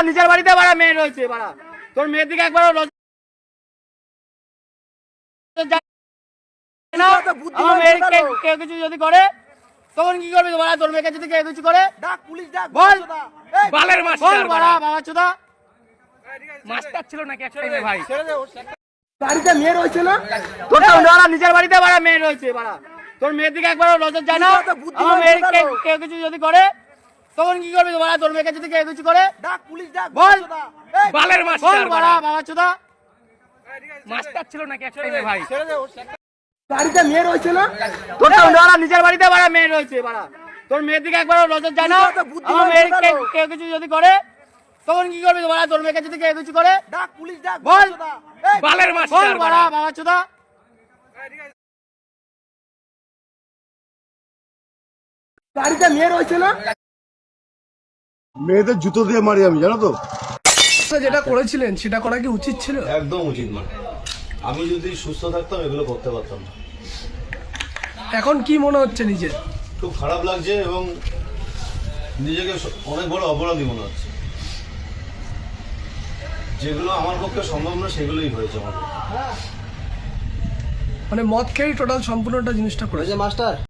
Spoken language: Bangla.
নিজের বাড়িতে বাড়া মেয়ে রয়েছে বাড়া তোর মেয়ের দিকে একবার কেউ কিছু যদি করে তখন কি করবি বাড়া তোর মেয়েকে যদি কেউ কিছু করে বল বালের মাস্টার বাড়া বাবা চোদা মাস্টার ছিল নাকি এক টাইমে ভাই বাড়িতে মেয়ে রয়েছে না তোর নিজের বাড়িতে বাড়া মেয়ে রয়েছে বাড়া তোর মেয়ের দিকে একবার নজর যায় না আমার মেয়েকে কেউ কিছু যদি করে তখন কি করবি বাড়া তোর মেয়েকে যদি কেউ কিছু করে বল বালের মাস্টার বাড়া বাবা চোদা মাস্টার ছিল নাকি এক টাইমে ভাই বাড়িতে মেয়ে রয়েছে না তোর নিজের বাড়িতে বাড়া মেয়ে রয়েছে বাড়া তোর মেয়ের দিকে একবার নজর যায় না আমার মেয়েকে কেউ কিছু যদি করে তখন কি করবি বাড়া তোর মেয়েকে যদি কেউ কিছু করে বল বালের মাস্টার বাড়া বাবা চোদা বাড়িতে মেয়ে রয়েছে না মেয়েদের জুতো দিয়ে মারি আমি, জানো তো। যেটা করেছিলেন সেটা করা কি উচিত ছিল? একদম উচিত না। আমি যদি সুস্থ থাকতাম এগুলো করতে পারতাম না। এখন কি মনে হচ্ছে নিজের? খুব খারাপ লাগছে এবং নিজেকে অনেক বড় অপরাধী মনে হচ্ছে। যেগুলো আমার পক্ষে সম্ভব না সেগুলোই হয়েছে আমার পক্ষে। মানে মদ খেয়েই টোটাল সম্পূর্ণটা জিনিসটা করেছে মাস্টার।